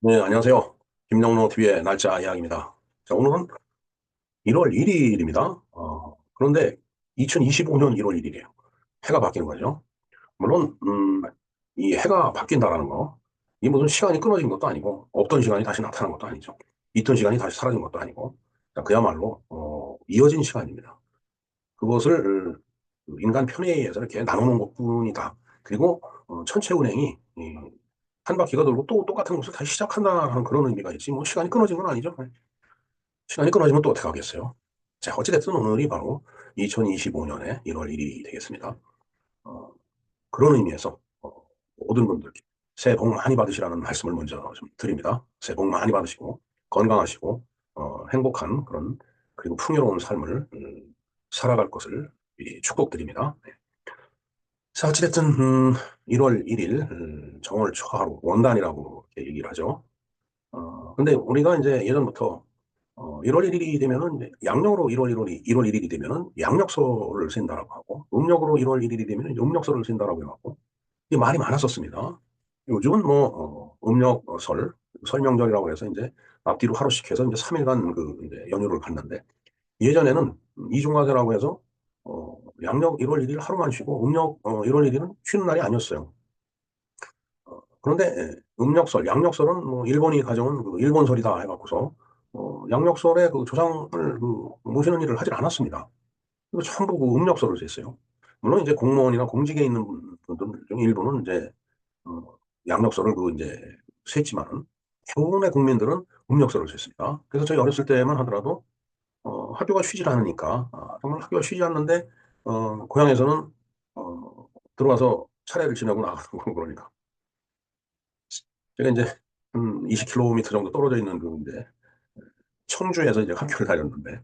네, 안녕하세요. 김영로 TV의 날짜 이야기입니다. 자, 오늘은 1월 1일입니다. 그런데 2025년 1월 1일이에요. 해가 바뀌는 거죠. 물론, 이 해가 바뀐다라는 거, 이 무슨 시간이 끊어진 것도 아니고, 없던 시간이 다시 나타난 것도 아니죠. 있던 시간이 다시 사라진 것도 아니고, 자, 그야말로, 이어진 시간입니다. 그것을 인간 편의에 의해서 이렇게 나누는 것뿐이다. 그리고, 천체 운행이 한 바퀴가 돌고 또 똑같은 것을 다시 시작한다는 그런 의미가 있지. 뭐 시간이 끊어진 건 아니죠. 시간이 끊어지면 또 어떻게 하겠어요. 자, 어찌됐든 오늘이 바로 2025년의 1월 1일이 되겠습니다. 어, 그런 의미에서 모든 분들께 새해 복 많이 받으시라는 말씀을 먼저 좀 드립니다. 새해 복 많이 받으시고 건강하시고 행복한 그런 그리고 풍요로운 삶을 살아갈 것을 축복드립니다. 네. 자, 어찌됐든 1월 1일 정월 초하루 원단이라고 이렇게 얘기를 하죠. 근데 우리가 이제 예전부터 1월 1일이 되면은 이제 양력으로 1월 1일이 되면은 양력서를 센다라고 하고 음력으로 1월 1일이 되면 음력서를 센다라고 해갖고 이게 말이 많았었습니다. 요즘은 뭐 음력설 설명절이라고 해서 이제 앞뒤로 하루씩 해서 이제 3일간 그 이제 연휴를 갖는데 예전에는 이중과세라고 해서 양력 1월 1일 하루만 쉬고 음력 1월 1일은 쉬는 날이 아니었어요. 그런데 음력설, 양력설은 뭐 일본이 가져온 그 일본설이다 해갖고서 양력설의 그 조상을 그 모시는 일을 하질 않았습니다. 그리고 전부 그 음력설을 셌어요. 물론 이제 공무원이나 공직에 있는 분들 중에 일부는 이제 어, 양력설을 그 이제 셌지만은 대부분의 국민들은 음력설을 셌습니다. 그래서 저희 어렸을 때만 하더라도 학교가 쉬질 않으니까 정말 학교가 쉬지 않는데 고향에서는 들어와서 차례를 지내고 나가고 그러니까 제가 이제 한 20km 정도 떨어져 있는 그 이제 청주에서 이제 학교를 다녔는데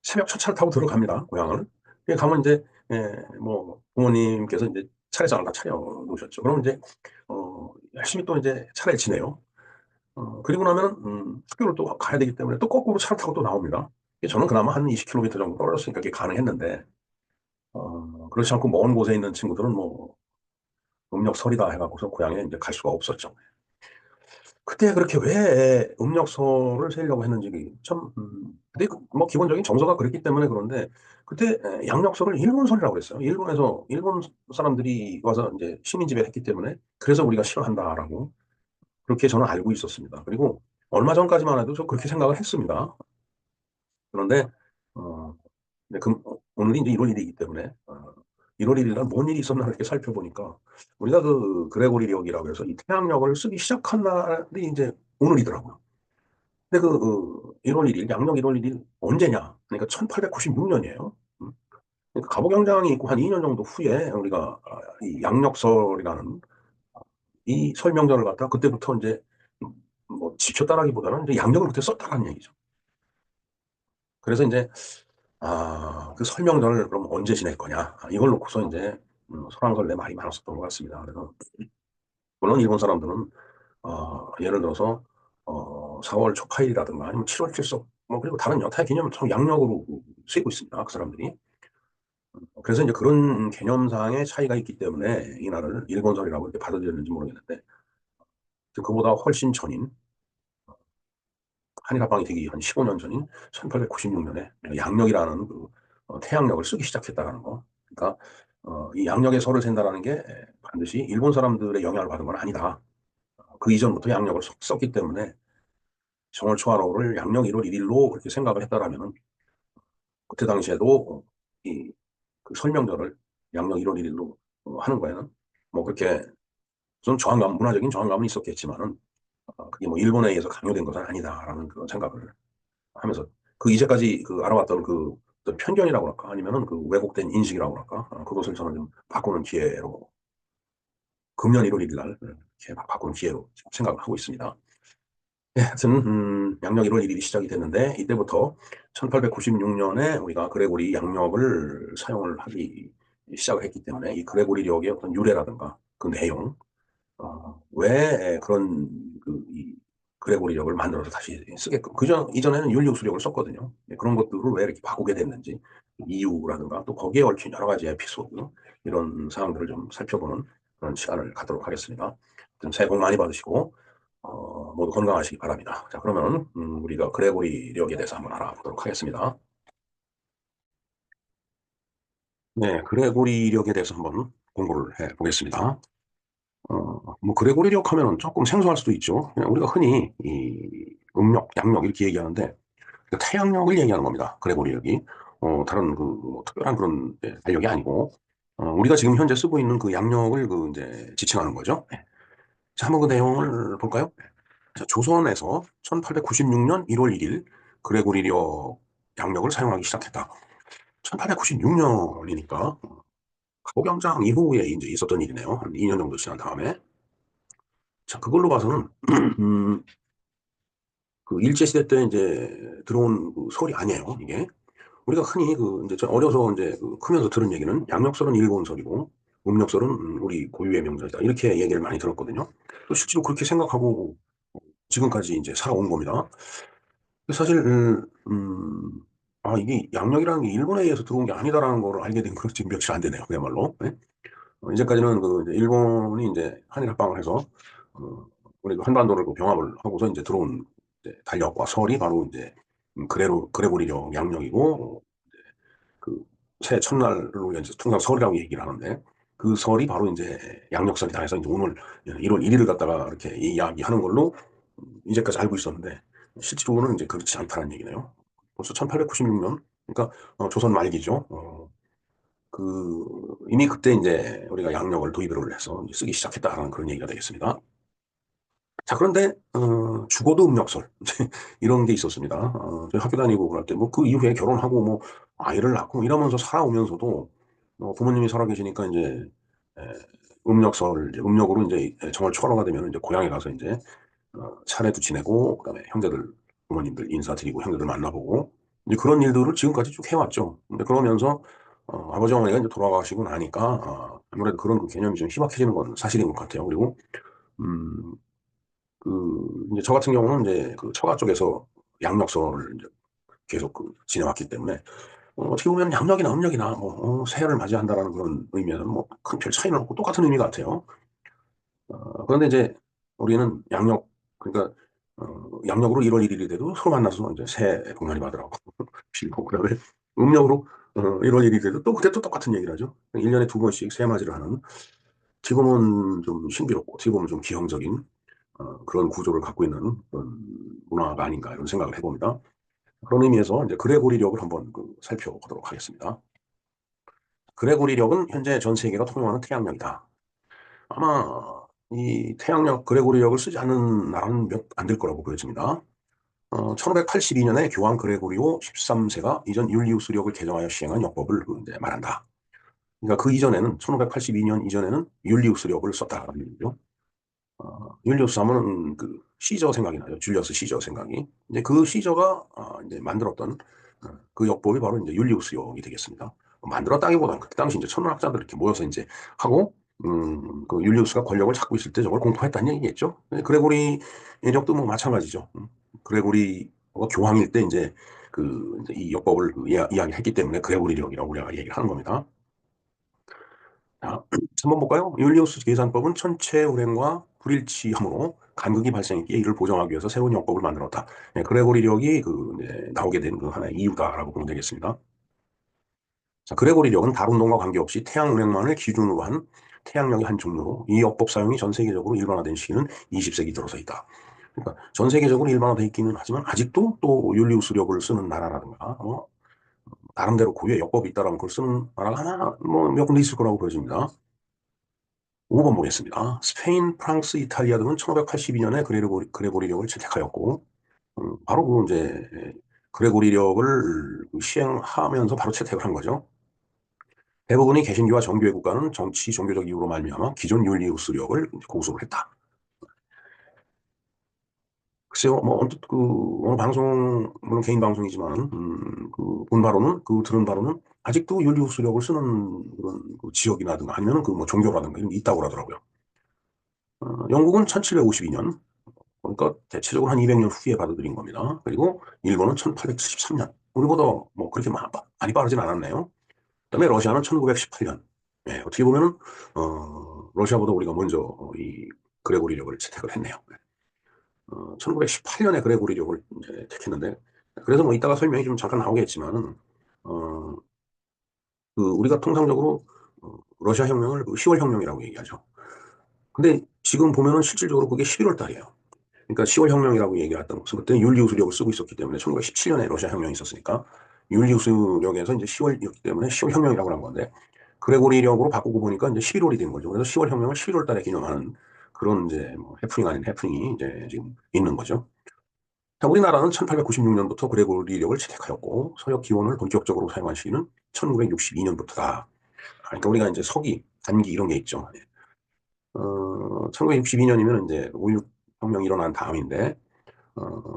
새벽 첫 차를 타고 들어갑니다 고향을. 그게 가면 이제 뭐 부모님께서 이제 차례상을 다 차려 놓으셨죠. 그럼 이제 열심히 또 이제 차례를 지내요. 그리고 나면 학교를 또 가야 되기 때문에 또 거꾸로 차를 타고 또 나옵니다. 저는 그나마 한 20km 정도 떨어졌으니까 그게 가능했는데 그렇지 않고 먼 곳에 있는 친구들은 뭐 음력설이다 해갖고서 고향에 이제 갈 수가 없었죠. 그때 그렇게 왜 음력서를 세려고 했는지 참, 근데 뭐 기본적인 정서가 그랬기 때문에 그런데 그때 양력서를 일본설이라고 그랬어요. 일본 사람들이 와서 이제 식민지배 했기 때문에 그래서 우리가 싫어한다라고 그렇게 저는 알고 있었습니다. 그리고 얼마 전까지만 해도 저 그렇게 생각을 했습니다. 그런데 어, 네, 오늘이 이제 1월 1일이기 때문에 1월 1일 날 뭔 일이 있었나 이렇게 살펴보니까 우리가 그 그레고리력이라고 해서 이 태양력을 쓰기 시작한 날이 이제 오늘이더라고요. 근데 1월 1일, 양력 1월 1일 언제냐? 그러니까 1896년이에요. 그러니까 갑오경장이 있고 한 2년 정도 후에 우리가 이 양력설이라는 이 설명절을 갖다 그때부터 이제 뭐 지켰다라기보다는 이제 양력을 그때 썼다라는 얘기죠. 그래서 이제 그 설명절을 그럼 언제 지낼 거냐? 이걸 놓고서 이제 설왕설래 말이 많았었던 것 같습니다. 그래서 물론 일본 사람들은 예를 들어서 4월 초파일이라든가 아니면 7월 출석 뭐 그리고 다른 여타의 개념을 참 양력으로 쓰고 있습니다. 그 사람들이. 그래서 이제 그런 개념상의 차이가 있기 때문에 이 날을 일본설이라고 이렇게 받아들였는지 모르겠는데 그보다 훨씬 전인 한일합방이 되기 한 15년 전인 1896년에 양력이라는 그 태양력을 쓰기 시작했다는 거. 그러니까 이 양력의 설을 센다라는 게 반드시 일본 사람들의 영향을 받은 건 아니다. 그 이전부터 양력을 썼기 때문에 정월 초하루를 양력 1월 1일로 그렇게 생각을 했다라면은 그때 당시에도 이 그 설명절을 양력 1월 1일로 하는 거에는 뭐 그렇게 좀 문화적인 저항감은 있었겠지만은 그게 뭐 일본에 의해서 강요된 것은 아니다라는 그런 생각을 하면서 그 이제까지 그 알아왔던 그 어떤 편견이라고 할까 아니면은 그 왜곡된 인식이라고 할까 그것을 저는 좀 바꾸는 기회로 금년 1월 1일 날 이렇게 바꾸는 기회로 생각을 하고 있습니다. 네, 하여튼 양력 1월 1일이 시작이 됐는데 이때부터 1896년에 우리가 그레고리 양력을 사용을 하기 시작을 했기 때문에 이 그레고리력의 어떤 유래라든가 그 내용 왜 그런 이 그레고리력을 만들어서 다시 쓰게끔 이전에는 율리우스력을 썼거든요. 네, 그런 것들을 왜 이렇게 바꾸게 됐는지 이유라든가 또 거기에 얽힌 여러 가지 에피소드 이런 사항들을 좀 살펴보는 그런 시간을 갖도록 하겠습니다. 새해 복 많이 받으시고 모두 건강하시기 바랍니다. 자, 그러면 우리가 그레고리력에 대해서 한번 알아보도록 하겠습니다. 네, 그레고리력에 대해서 한번 공부를 해 보겠습니다. 뭐 그레고리력 하면은 조금 생소할 수도 있죠. 그냥 우리가 흔히 이 음력, 양력 이렇게 얘기하는데 그 태양력을 얘기하는 겁니다. 그레고리력이 다른 그뭐 특별한 그런 달력이 아니고 우리가 지금 현재 쓰고 있는 그 양력을 그 이제 지칭하는 거죠. 네. 자, 한번 그 내용을 볼까요? 자, 조선에서 1896년 1월 1일 그레고리력 양력을 사용하기 시작했다. 1896년이니까 가곡양장 이후에 이제 있었던 일이네요. 한 2년 정도 지난 다음에. 자, 그걸로 봐서는 음, 그 일제시대 때 이제 들어온 그 설이 아니에요, 이게. 우리가 흔히 그 이제 저 어려서 이제 그 크면서 들은 얘기는 양력설은 일본설이고 음력설은 우리 고유의 명절이다. 이렇게 얘기를 많이 들었거든요. 또 실제로 그렇게 생각하고 지금까지 이제 살아온 겁니다. 사실 이게 양력이라는 게 일본에 의해서 들어온 게 아니다라는 걸 알게 된 건 지금 며칠 안 되네요. 그야말로. 네? 이제까지는 그 이제 일본이 이제 한일 합방을 해서 우리 그 한반도를 그 병합을 하고서 이제 들어온 이제 달력과 설이 바로 이제 그레고리력 양력이고 그 새해 첫날로 이제 통상 설이라고 얘기를 하는데 그 설이 바로 이제 양력설이다 해서 이제 오늘 1월 1일을 갖다가 이렇게 이야기하는 걸로 이제까지 알고 있었는데 실제로는 이제 그렇지 않다는 얘기네요. 벌써 1896년 그러니까 조선 말기죠. 그 이미 그때 이제 우리가 양력을 도입을 해서 이제 쓰기 시작했다라는 그런 얘기가 되겠습니다. 자, 그런데 죽어도 음력설 이런 게 있었습니다. 저희 학교 다니고 그럴 때 뭐 그 이후에 결혼하고 뭐 아이를 낳고 이러면서 살아오면서도 부모님이 살아계시니까 이제 에, 음력설 이제 음력으로 이제 정월 초하루가 되면 이제 고향에 가서 이제 차례도 지내고 그다음에 형제들 부모님들 인사드리고 형제들 만나보고 이제 그런 일들을 지금까지 쭉 해왔죠. 근데 그러면서 아버지 어머니가 이제 돌아가시고 나니까 아무래도 그런 그 개념이 좀 희박해지는 건 사실인 것 같아요. 그리고 음, 이제 저 같은 경우는 이제 그 처가 쪽에서 양력설을 이제 계속 그 지내왔기 때문에 어떻게 보면 양력이나 음력이나 뭐 새해를 맞이한다라는 그런 의미에는 뭐 큰 별 차이는 없고 똑같은 의미 같아요. 그런데 이제 우리는 양력 그러니까 양력으로 1월 1일이 돼도 서로 만나서 이제 새해 복 많이 받으라고 빌고 그다음에 음력으로 1월 1일이 돼도 또 그때 또 똑같은 얘기를 하죠. 1년에 두 번씩 새해 맞이를 하는 어떻게 보면 좀 신비롭고 어떻게 보면 좀 기형적인 그런 구조를 갖고 있는 그런 문화가 아닌가 이런 생각을 해봅니다. 그런 의미에서 이제 그레고리력을 한번 그 살펴보도록 하겠습니다. 그레고리력은 현재 전 세계가 통용하는 태양력이다. 아마 이 태양력 그레고리력을 쓰지 않는 나라는 몇 안 될 거라고 보여집니다. 1582년에 교황 그레고리오 13세가 이전 율리우스력을 개정하여 시행한 역법을 그 이제 말한다. 그러니까 그 이전에는 1582년 이전에는 율리우스력을 썼다라는 얘기죠. 율리우스 하면 그 시저 생각이 나요. 줄리어스 시저 생각이. 이제 그 시저가 이제 만들었던 그 역법이 바로 이제 율리우스역이 되겠습니다. 만들었다기보다는 그때 당시 이제 천문학자들 이렇게 모여서 이제 하고 그 율리우스가 권력을 잡고 있을 때 저걸 공포했다는 얘기겠죠. 그레고리 역도 뭐 마찬가지죠. 그레고리가 교황일 때 이제 그 이제 이 역법을 그 이야기했기 때문에 그레고리력이라고 우리가 얘기를 하는 겁니다. 자, 한번 볼까요? 율리우스 계산법은 천체 운행과 불일치함으로 간극이 발생했기에 이를 보정하기 위해서 새로운 역법을 만들었다. 네, 그레고리력이 그 이제 나오게 된 그 하나의 이유다라고 보면 되겠습니다. 자, 그레고리력은 달 운동과 관계없이 태양 운행만을 기준으로 한 태양력의 한 종류로 이 역법 사용이 전 세계적으로 일반화된 시기는 20세기 들어서 있다. 그러니까 전 세계적으로 일반화되어 있기는 하지만 아직도 또 율리우스력을 쓰는 나라라든가 나름대로 고유의 역법이 있다라면 그걸 쓰는 나라가 하나 뭐 몇 군데 있을 거라고 보여집니다. 5번 보겠습니다. 스페인, 프랑스, 이탈리아 등은 1582년에 그레고리력을 채택하였고, 바로 그 이제 그레고리력을 시행하면서 바로 채택을 한 거죠. 대부분의 개신교와 정교회 국가는 정치, 종교적 이유로 말미암아 기존 율리우스력을 고수를 했다. 글쎄요, 뭐 언뜻 그 어느 방송 물론 개인 방송이지만 그 본 바로는 그 들은 바로는 아직도 율리우스력을 쓰는 그런 그 지역이라든가 아니면 그 뭐 종교라든가 이런 게 있다고 그러더라고요. 영국은 1752년 그러니까 대체적으로 한 200년 후에 받아들인 겁니다. 그리고 일본은 1873년. 우리보다 뭐 그렇게 많이 빠르진 않았네요. 그다음에 러시아는 1918년. 네, 어떻게 보면은 러시아보다 우리가 먼저 이 그레고리력을 채택을 했네요. 1918년에 그레고리력을 이제 택했는데, 그래서 뭐 이따가 설명이 좀 잠깐 나오겠지만은, 어, 우리가 통상적으로 러시아 혁명을 10월 혁명이라고 얘기하죠. 근데 지금 보면은 실질적으로 그게 11월 달이에요. 그러니까 10월 혁명이라고 얘기했던 것은 그때 율리우스력을 쓰고 있었기 때문에 1917년에 러시아 혁명이 있었으니까 율리우스력에서 이제 10월이었기 때문에 10월 혁명이라고 한 건데 그레고리력으로 바꾸고 보니까 이제 11월이 된 거죠. 그래서 10월 혁명을 11월 달에 기념하는 그런 이제 뭐 해프닝 아닌 해프닝이 이제 지금 있는 거죠. 자, 우리나라는 1896년부터 그레고리력을 채택하였고 서역 기원을 본격적으로 사용한 시기는 1962년부터다. 그러니까 우리가 이제 서기, 단기 이런 게 있죠. 1962년이면 이제 5.16 혁명이 일어난 다음인데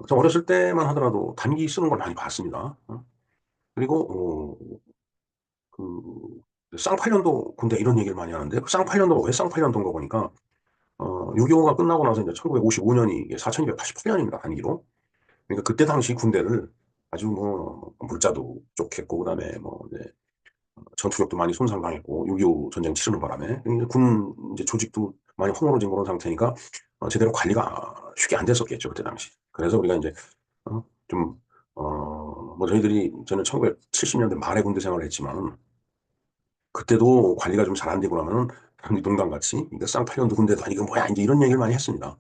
저 어렸을 때만 하더라도 단기 쓰는 걸 많이 봤습니다. 그리고 쌍팔년도 군대 이런 얘기를 많이 하는데 그 쌍팔년도가 왜 쌍팔년도인가 보니까 6.25가 끝나고 나서 이제 1955년이 4288년입니다. 단기로. 그러니까 그때 당시 군대를 아주 뭐 물자도 족했고 그다음에 뭐 이제 전투력도 많이 손상당했고 6.25 전쟁 치르는 바람에 군 이제 조직도 많이 허물어진 그런 상태니까 제대로 관리가 쉽게 안 됐었겠죠 그때 당시. 그래서 우리가 이제 좀 뭐 저는 1970년대 말에 군대 생활을 했지만 그때도 관리가 좀 잘 안 되고 나면은 농담같이 그러니까 쌍팔년도 군대도 아니고 뭐야 이제 이런 얘기를 많이 했습니다.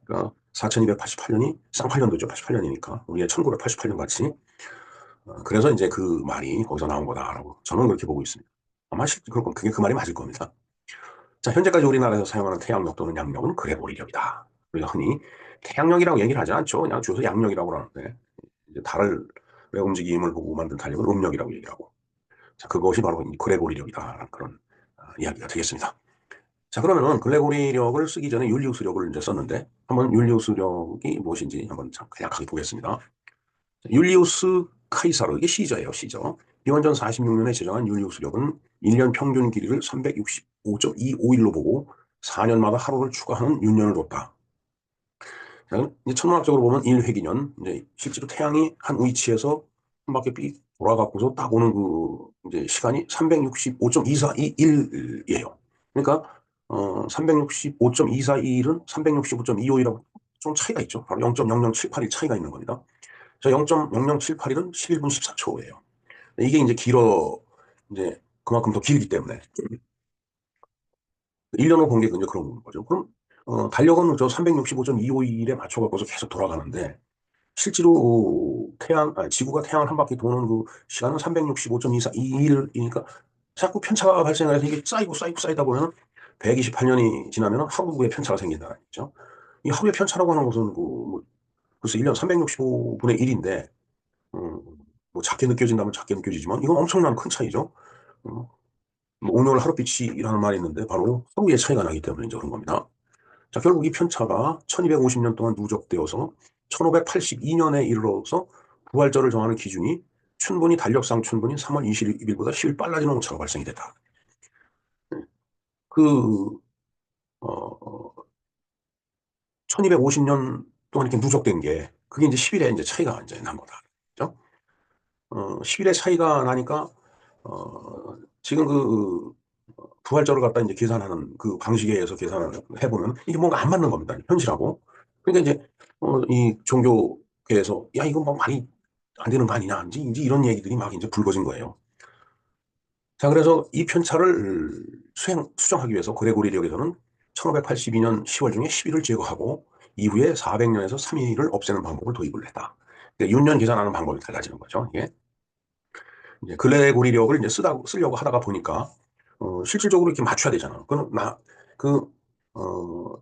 그러니까 4288년이 쌍팔년도죠. 88년이니까 우리가 1988년 같이 그래서 이제 그 말이 거기서 나온 거다라고 저는 그렇게 보고 있습니다. 아마 그게 그 말이 맞을 겁니다. 자, 현재까지 우리나라에서 사용하는 태양력 또는 양력은 그레고리력이다. 우리가 흔히 태양력이라고 얘기를 하지 않죠. 그냥 줄여서 양력이라고 하는데 이제 달의 움직임을 보고 만든 달력은 음력이라고 얘기를 하고 자, 그것이 바로 이 그레고리력이다라는 그런 이야기가 되겠습니다. 자, 그러면은 글레고리력을 쓰기 전에 율리우스력을 이제 썼는데 한번 율리우스력이 무엇인지 한번 간략하게 보겠습니다. 율리우스 카이사르, 이게 시저예요, 시저. 기원전 46년에 제정한 율리우스력은 1년 평균 길이를 365.251로 보고 4년마다 하루를 추가하는 윤년을 뒀다. 이제 천문학적으로 보면 1회기년, 이제 실제로 태양이 한 위치에서 한 바퀴 삐 돌아가고서 딱 오는 그 이제 시간이 365.2421이에요. 그러니까 365.241은 365.251하고 좀 차이가 있죠. 바로 0.0078일 차이가 있는 겁니다. 저 0.0078일은 11분 14초예요. 이게 이제 이제 그만큼 더 길기 때문에 1년을 본 게 이제 그런 거죠. 그럼 달력은 저 365.251에 맞춰갖고서 계속 돌아가는데 실제로 지구가 태양을 한 바퀴 도는 그 시간은 365.241이니까 자꾸 편차가 발생해서 이게 쌓이고 쌓이고 쌓이다 보면 128년이 지나면 하루의 편차가 생긴다는 거죠. 이 하루의 편차라고 하는 것은 글쎄 1년 365분의 1인데 뭐 작게 느껴진다면 작게 느껴지지만 이건 엄청난 큰 차이죠. 어, 뭐 오늘 하루빛이라는 말이 있는데 바로 하루의 차이가 나기 때문에 이제 그런 겁니다. 자, 결국 이 편차가 1250년 동안 누적되어서 1582년에 이르러서 부활절을 정하는 기준이 춘분이 달력상 춘분이 3월 20일보다 10일 빨라지는 오차가 발생이 됐다. 그, 어, 1250년 동안 이렇게 누적된 게 그게 이제 10일에 이제 차이가 이제 난 거다. 그죠? 10일의 차이가 나니까, 지금 부활절을 갖다 이제 계산하는 그 방식에 의해서 계산을 해보면 이게 뭔가 안 맞는 겁니다. 현실하고. 그러니까 이제, 이 종교계에서 야, 이건 뭐 말이 안 되는 거 아니냐. 이제 이런 얘기들이 막 이제 불거진 거예요. 자, 그래서 이 편차를 수정하기 위해서 그레고리력에서는 1582년 10월 중에 10일을 제거하고 이후에 400년에서 3일을 없애는 방법을 도입을 했다. 그러니까 윤년 계산하는 방법이 달라지는 거죠. 이게. 이제 글래고리력을 이제 쓰려고 하다가 보니까, 실질적으로 이렇게 맞춰야 되잖아. 그, 어,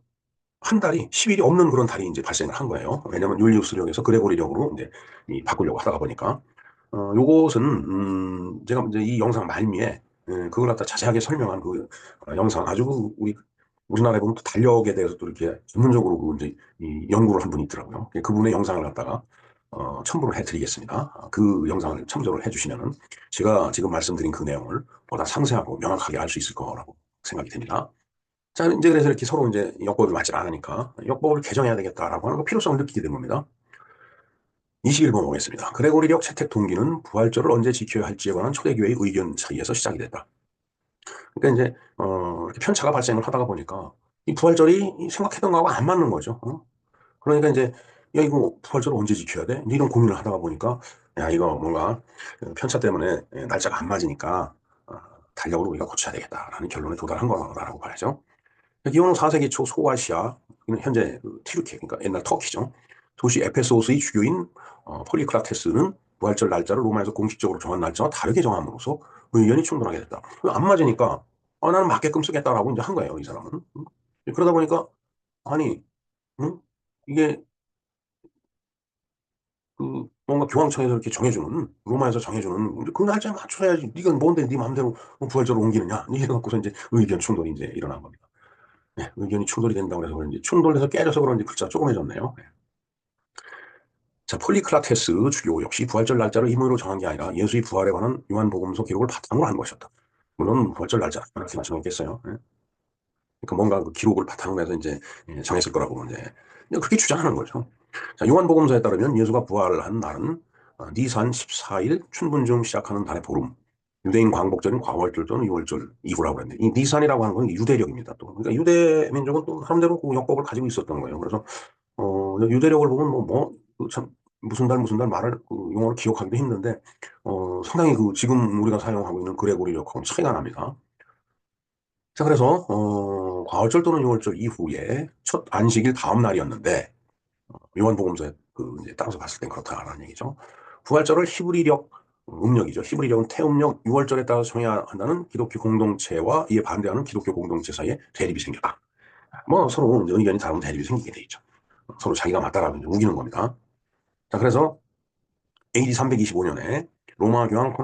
한 달이, 10일이 없는 그런 달이 이제 발생을 한 거예요. 왜냐면 율리우스력에서 그레고리력으로 이제 바꾸려고 하다가 보니까. 요것은, 제가 이제 이 영상 말미에, 그걸 갖다 자세하게 설명한 영상, 아주 우리나라에 보면 또 달력에 대해서도 이렇게 전문적으로 이제 이 연구를 한 분이 있더라고요. 그분의 영상을 갖다가 첨부를 해드리겠습니다. 그 영상을 참조를 해주시면은 제가 지금 말씀드린 그 내용을 보다 상세하고 명확하게 알 수 있을 거라고 생각이 됩니다. 자, 이제 그래서 이렇게 서로 이제 역법이 맞지 않으니까 역법을 개정해야 되겠다라고 하는 그 필요성을 느끼게 된 겁니다. 21번 보겠습니다. 그레고리력 채택 동기는 부활절을 언제 지켜야 할지에 관한 초대교회의 의견 차이에서 시작이 됐다. 그러니까 이제 이렇게 편차가 발생을 하다가 보니까 이 부활절이 생각했던 거하고 안 맞는 거죠. 그러니까 이제, 야, 이거 부활절 언제 지켜야 돼? 이런 고민을 하다가 보니까, 야, 이거 뭔가 편차 때문에 날짜가 안 맞으니까, 어, 달력으로 우리가 고쳐야 되겠다라는 결론에 도달한 거라고 봐야죠. 기원후 4세기 초 소아시아, 현재 그 튀르키, 그러니까 옛날 터키죠. 도시 에페소스의 주교인 폴리크라테스는 부활절 날짜를 로마에서 공식적으로 정한 날짜와 다르게 정함으로써 의견이 충돌하게 됐다. 안 맞으니까 나는 맞게끔 쓰겠다라고 이제 한 거예요, 이 사람은. 그러다 보니까 아니, 응? 이게 그 뭔가 교황청에서 이렇게 정해주는 로마에서 정해주는 그 날짜에 맞춰야지. 네가 뭔데 네 마음대로 부활절을 옮기느냐? 이래 갖고서 이제 의견 충돌이 이제 일어난 겁니다. 네, 의견이 충돌이 된다고 해서 그런지 충돌해서 깨져서 그런지 글자 조그매졌네요. 네. 자, 폴리크라테스 주교 역시 부활절 날짜를 임의로 정한 게 아니라 예수의 부활에 관한 요한복음서 기록을 바탕으로 한 것이었다. 물론 부활절 날짜 이렇게 정했겠어요. 예. 그러니까 뭔가 그 기록을 바탕으로 해서 이제 정했을 거라고 이제 그렇게 주장하는 거죠. 자, 요한복음서에 따르면 예수가 부활한 날은 니산 14일 춘분 중 시작하는 달의 보름. 유대인 광복절인 과월절 또는 유월절 이후라고 그랬는데 이 니산이라고 하는 건 유대력입니다. 또 그러니까 유대 민족은 또 나름대로 그 역법을 가지고 있었던 거예요. 그래서 유대력을 보면 참, 무슨 달 말을, 용어를 기억하기도 힘든데, 상당히 지금 우리가 사용하고 있는 그레고리력하고는 차이가 납니다. 자, 그래서, 과월절 또는 유월절 이후에 첫 안식일 다음 날이었는데, 요한복음서에 이제 따라서 봤을 땐 그렇다라는 얘기죠. 부활절을 히브리력, 음력이죠. 히브리력은 태음력 유월절에 따라서 정해야 한다는 기독교 공동체와 이에 반대하는 기독교 공동체 사이에 대립이 생겼다. 뭐 서로 의견이 다른 대립이 생기게 돼 있죠. 서로 자기가 맞다라고 이제 우기는 겁니다. 자, 그래서 AD 325년에 로마 교황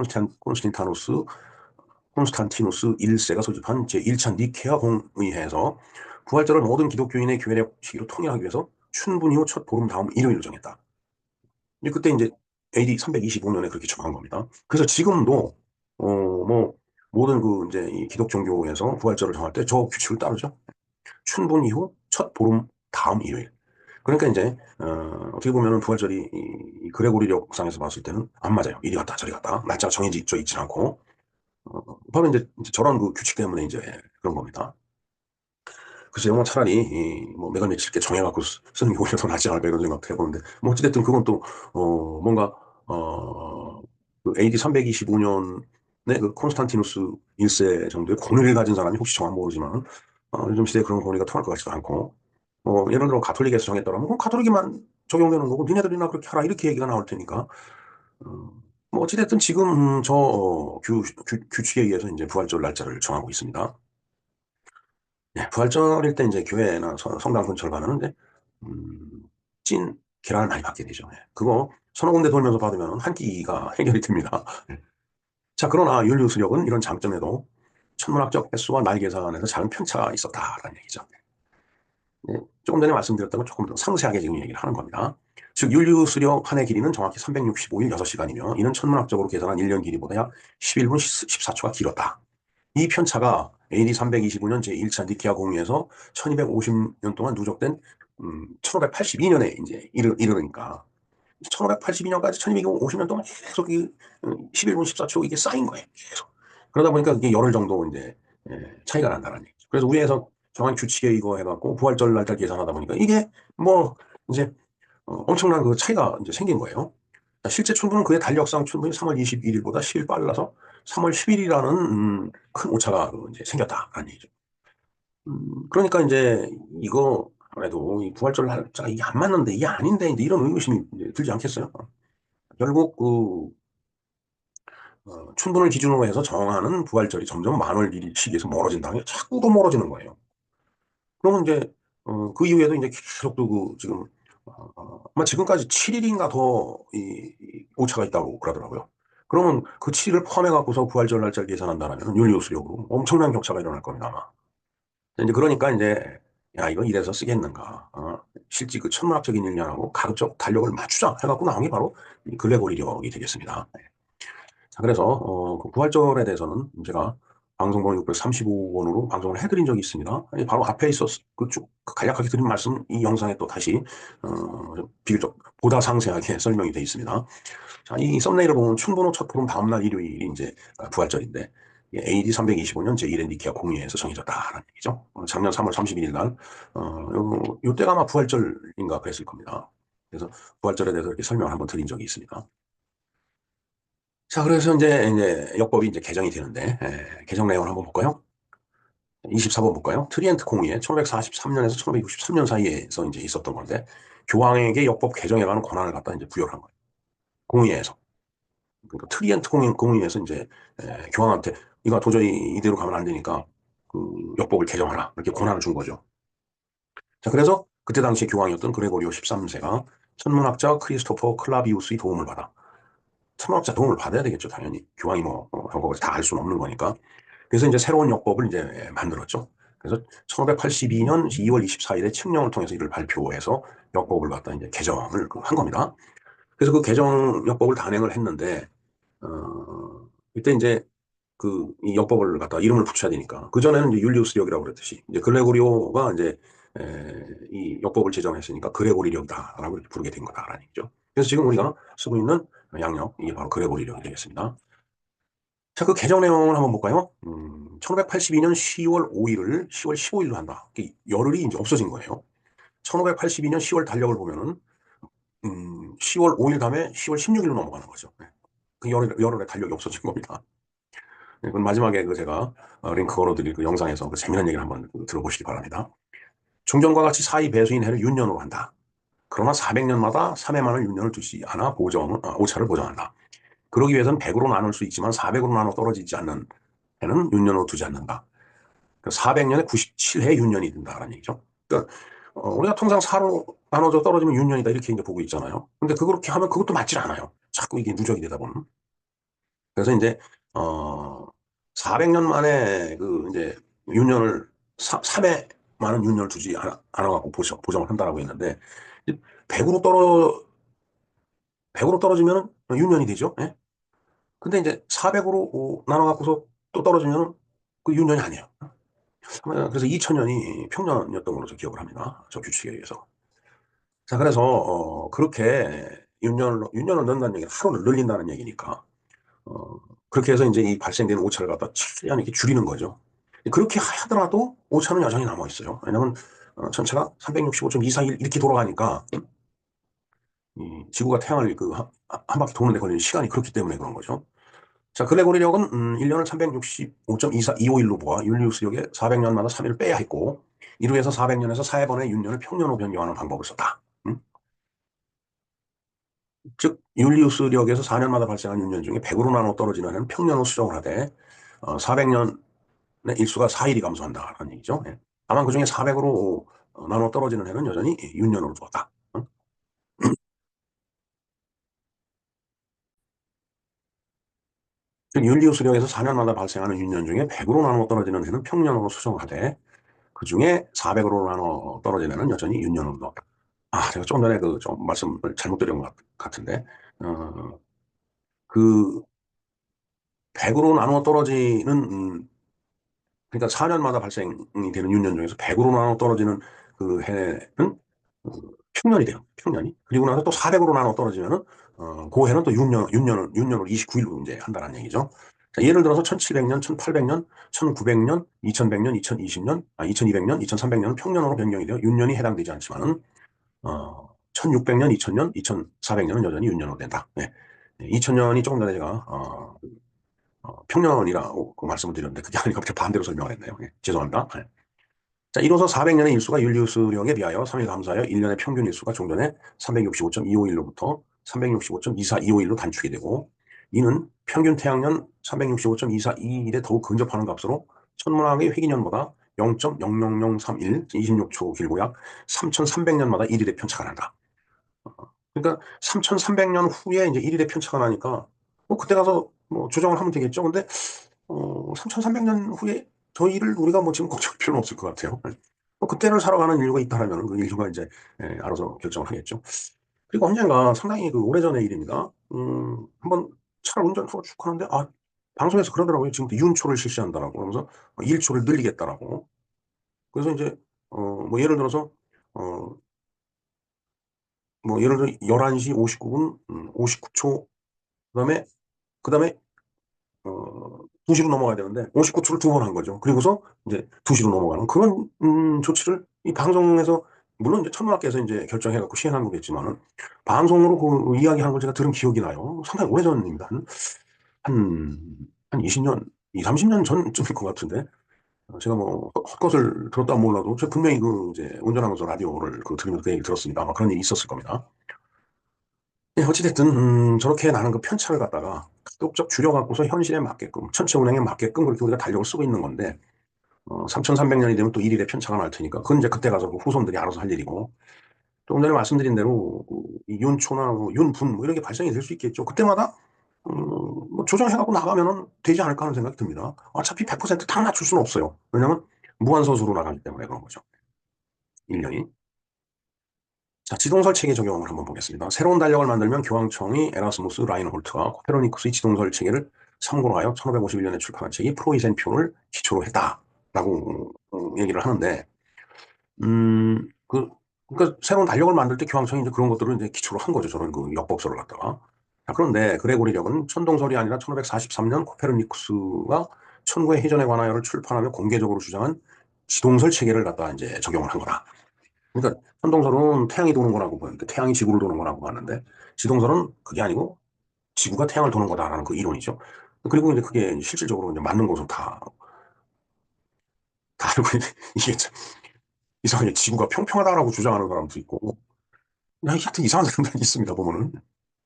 콘스탄티누스 1세가 소집한 제1차 니케아 공의회에서 부활절을 모든 기독교인의 교회력 시기로 통일하기 위해서 춘분 이후 첫 보름 다음 일요일로 정했다. 그때 이제 AD 325년에 그렇게 정한 겁니다. 그래서 지금도 뭐 모든 이제 이 기독 종교에서 부활절을 정할 때 저 규칙을 따르죠. 춘분 이후 첫 보름 다음 일요일. 그러니까 이제 떻게 보면은 부활절이 이 그레고리력상에서 봤을 때는 안 맞아요. 이리 갔다 저리 갔다 날짜가 정해져 있지 않고 바로 이제 저런 그 규칙 때문에 이제 그런 겁니다. 글쎄요, 뭐 차라리 뭐 매달 며칠 게 정해갖고 쓰는 게 오히려 더 낫지 않을까 이런 생각도 해보는데 뭐 어찌됐든 그건 또 뭔가 그 AD 325년에 그 콘스탄티누스 1세 정도의 권위를 가진 사람이 혹시 정확 모르지만 요즘 시대에 그런 권위가 통할 것 같지도 않고 예를 들어 가톨릭에서 정했더라면 그럼 가톨릭에만 적용되는 거고 니네들이나 그렇게 하라 이렇게 얘기가 나올 테니까 뭐 어찌됐든 지금 저 규칙에 의해서 이제 부활절 날짜를 정하고 있습니다. 네, 부활절일 때 이제 교회나 성당 근처를 가면은 이제 음, 찐 계란을 많이 받게 되죠. 예. 그거 서너 군데 돌면서 받으면 한 끼가 해결이 됩니다. 예. 자, 그러나 율리우스력은 이런 장점에도 천문학적 횟수와 날 계산에서 작은 편차가 있었다라는 얘기죠. 네, 조금 전에 말씀드렸던 건 조금 더 상세하게 지금 얘기를 하는 겁니다. 즉, 율리우스력 한 해 길이는 정확히 365일 6시간이며 이는 천문학적으로 계산한 1년 길이보다 약 11분 14초가 길었다. 이 편차가 AD 325년 제1차 니케아 공의에서 1250년 동안 누적된 1582년에 이제 이르니까 1582년까지 1250년 동안 계속 11분 14초 이게 쌓인 거예요. 계속. 그러다 보니까 이게 열흘 정도 이제 차이가 난다는 얘기죠. 그래서 위에서 정한 규칙에 이거 해갖고 부활절 날짜 계산하다 보니까 이게 뭐 이제 엄청난 그 차이가 이제 생긴 거예요. 실제 춘분은 그의 달력상 춘분이 3월 21일보다 10일 빨라서 3월 10일이라는 큰 오차가 이제 생겼다라는 얘기죠. 그러니까 이제 이거 아무래도 이 부활절 날짜가 이게 안 맞는데 이게 아닌데 이제 이런 의구심이 이제 들지 않겠어요? 결국 춘분을 기준으로 해서 정하는 부활절이 점점 만월 시기에서 멀어진다. 자꾸 더 멀어지는 거예요. 그러면 이제 그 이후에도 이제 계속 지금 아마 지금까지 7일인가 더 오차가 있다고 그러더라고요. 그러면 그 7일을 포함해 갖고서 부활절 날짜를 계산한다면 율리우스력으로 엄청난 격차가 일어날 겁니다 아마. 이제 그러니까 이제 야 이거 이래서 쓰겠는가? 실제 그 천문학적인 일련하고 가급적 달력을 맞추자 해갖고 나온 게 바로 이 글레고리력이 되겠습니다. 자, 그래서 그 부활절에 대해서는 제가 방송번호 635번으로 방송을 해드린 적이 있습니다. 바로 앞에 있었 그쭉 간략하게 드린 말씀 이 영상에 또 다시 비교적 보다 상세하게 설명이 되어 있습니다. 자, 이 썸네일을 보면 춘분호 첫 보름 다음날 일요일이 이제 부활절인데 AD 325년 제1회 니케아 공의회에서 정해졌다라는 얘기죠. 작년 3월 31일 날, 요때가 아마 부활절인가 그랬을 겁니다. 그래서 부활절에 대해서 이렇게 설명을 한번 드린 적이 있습니다. 자, 그래서 이제 역법이 이제 개정이 되는데, 개정 내용을 한번 볼까요? 24번 볼까요? 트리엔트 공의회 1543년에서 1563년 사이에서 이제 있었던 건데, 교황에게 역법 개정에 관한 권한을 갖다 이제 부여를 한 거예요. 공의회에서. 그러니까 트리엔트 공의회에서 이제 교황한테 이거 도저히 이대로 가면 안 되니까 그 역법을 개정하라 이렇게 권한을 준 거죠. 자, 그래서 그때 당시 교황이었던 그레고리오 13세가 천문학자 크리스토퍼 클라비우스의 도움을 받아. 천문학자 도움을 받아야 되겠죠, 당연히. 교황이 뭐 그런 거 다 알 수는 없는 거니까. 그래서 이제 새로운 역법을 이제 만들었죠. 그래서 1582년 2월 24일에 칙령을 통해서 이를 발표해서 역법을 갖다 이제 개정을 한 겁니다. 그래서 그 개정 역법을 단행을 했는데, 이때 이제 이 역법을 갖다 이름을 붙여야 되니까. 그전에는 이제 율리우스력이라고 그랬듯이, 이제 그레고리오가 이제, 이 역법을 제정했으니까 그레고리력이다라고 이렇게 부르게 된 거다라는 얘기죠. 그래서 지금 우리가 쓰고 있는 양력, 이게 바로 그레고리력이 되겠습니다. 자, 그 개정 내용을 한번 볼까요? 1582년 10월 5일을 10월 15일로 한다. 열흘이 이제 없어진 거예요. 1582년 10월 달력을 보면은, 10월 5일 다음에 10월 16일로 넘어가는 거죠. 네. 그 열흘에 달력이 없어진 겁니다. 네, 그건 마지막에 그 제가 링크 걸어드릴 그 영상에서 그 재미난 얘기를 한번 들어보시기 바랍니다. 중전과 같이 사이 배수인 해를 윤년으로 한다. 그러나 400년마다 3회만을 윤년을 두지 않아 오차를 보정한다. 그러기 위해서는 100으로 나눌 수 있지만 400으로 나눠 떨어지지 않는 해는 윤년으로 두지 않는다. 400년에 97회 윤년이 된다라는 얘기죠. 그러니까 우리가 통상 4로 나눠져 떨어지면 윤년이다 이렇게 이제 보고 있잖아요. 근데 그렇게 하면 그것도 맞질 않아요. 자꾸 이게 누적이 되다 보면. 그래서 이제 400년 만에 그 이제 윤년을 3회 많은 윤년을 두지 않아갖고 보정을 한다라고 했는데 100으로 떨어 100으로 떨어지면 윤년이 되죠. 예? 근데 이제 400으로 나눠갖고서 또 떨어지면 그 윤년이 아니에요. 그래서 2000년이 평년이었던 걸로 저 기억을 합니다. 저 규칙에 의해서. 자, 그래서 그렇게 윤년을 넣는다는 얘기는 하루를 늘린다는 얘기니까 어, 그렇게 해서 이제 이 발생되는 오차를 갖다 최대한 이렇게 줄이는 거죠. 그렇게 하더라도 오차는 여전히 남아 있어요. 왜냐하면 전체가 365.241 이렇게 돌아가니까 이 지구가 태양을 한 바퀴 도는데 걸리는 시간이 그렇기 때문에 그런 거죠. 자, 글레고리력은 1년을 365.2425일로 보아 율리우스력에 400년마다 3일을 빼야 했고 이로 해서 400년에서 4회번의 윤년을 평년으로 변경하는 방법을 썼다. 즉 율리우스력에서 4년마다 발생한 윤년 중에 100으로 나눠 떨어지는 해는 평년으로 수정을 하되 400년의 일수가 4일이 감소한다라는 얘기죠. 예. 다만 그중에 400으로 나눠 떨어지는 해는 여전히 윤년으로 두었다. 즉 율리우스력에서 4년마다 발생하는 윤년 중에 100으로 나눠 떨어지는 해는 평년으로 수정하되 그중에 400으로 나눠 떨어지는 해는 여전히 윤년으로 두었다. 제가 조금 전에 그 좀 말씀을 잘못 드린 것 같은데 그 100으로 나눠 떨어지는 그러니까 4년마다 발생이 되는 윤년 중에서 100으로 나눠 떨어지는 그 해는 평년이 돼요. 평년이. 그리고 나서 또 400으로 나눠 떨어지면은 그 해는 또 윤년을 29일로 이제 한다는 얘기죠. 자, 예를 들어서 1700년, 1800년, 1900년, 2100년, 2020년, 2200년, 2300년은 평년으로 변경이 되어 윤년이 해당되지 않지만은 1600년, 2000년, 2400년은 여전히 윤년으로 된다. 네. 2000년이 조금 전에 제가 평년이라고 그 말씀을 드렸는데 그게 아니고 갑자기 반대로 설명을 했네요. 예, 죄송합니다. 예. 자, 이로써 400년의 일수가 율리우스령에 비하여 3일 감소하여 1년의 평균 일수가 좀 전에 365.251로부터 365.24251로 단축이 되고 이는 평균 태양년 365.242일에 더욱 근접하는 값으로 천문학의 회기년보다 0.00031, 26초 길고 약 3,300년마다 1일의 편차가 난다. 그러니까 3,300년 후에 이제 1일의 편차가 나니까 뭐 그때 가서 뭐 조정을 하면 되겠죠. 근데 3,300년 후에 저희를 우리가 뭐 지금 걱정할 필요는 없을 것 같아요. 뭐 그때를 살아가는 인류가 있다면 그 인류가 이제 알아서 결정을 하겠죠. 그리고 언젠가 상당히 그 오래전의 일입니다. 한번 차를 운전하고 쭉 하는데 방송에서 그러더라고요. 지금부터 윤초를 실시한다라고 그러면서 일초를 늘리겠다라고. 그래서 이제 뭐 예를 들어서 어, 뭐 예를 들어 11시 59분 59초 그다음에 그다음에 2시로 넘어가야 되는데 59초를 두 번 한 거죠. 그리고서 이제 2시로 넘어가는 그런 조치를 이 방송에서 물론 이제 천문학계에서 이제 결정해갖고 시행한 거겠지만은 방송으로 그 이야기하는 걸 제가 들은 기억이 나요. 상당히 오래전입니다. 한, 한 20년, 2, 30년 전쯤일 것 같은데 제가 뭐 헛것을 들었다 몰라도 제가 분명히 그 이제 운전하면서 라디오를 그 들으면서 그 얘기 들었습니다. 아마 그런 일이 있었을 겁니다. 예, 어찌됐든 저렇게 나는 그 편차를 갖다가 가급적 줄여갖고서 현실에 맞게끔 천체 운행에 맞게끔 그렇게 우리가 달력을 쓰고 있는 건데 3300년이 되면 또 일일의 편차가 날 테니까 그건 이제 그때 가서 그 후손들이 알아서 할 일이고 조금 전에 말씀드린 대로 이 윤초나 뭐 윤분 뭐 이런 게 발생이 될 수 있겠죠. 그때마다 뭐 조정해갖고 나가면은 되지 않을까 하는 생각이 듭니다. 어차피 100%다 맞출 수는 없어요. 왜냐면 무한소수로 나가기 때문에 그런 거죠. 인력이. 자, 지동설 체계 적용을 한번 보겠습니다. 새로운 달력을 만들면 교황청이 에라스무스 라인홀트와 코페르니쿠스의 지동설 체계를 참고로 하여 1551년에 출판한 책이 프로이센표를 기초로 했다라고 얘기를 하는데, 그러니까 새로운 달력을 만들 때 교황청이 이제 그런 것들을 이제 기초로 한 거죠. 저런 그 역법서를 갖다가. 자, 그런데 그레고리력은 천동설이 아니라 1543년 코페르니쿠스가 천구의 회전에 관하여를 출판하며 공개적으로 주장한 지동설 체계를 갖다 이제 적용을 한 거다. 그러니까 천동설은 태양이 도는 거라고 보는데 태양이 지구를 도는 거라고 하는데 지동설은 그게 아니고 지구가 태양을 도는 거다라는 그 이론이죠. 그리고 이제 그게 실질적으로 이제 맞는 것으로 다 알고 있는데 이게 참 이상하게 지구가 평평하다라고 주장하는 사람도 있고 하여튼 이상한 사람들이 있습니다 보면은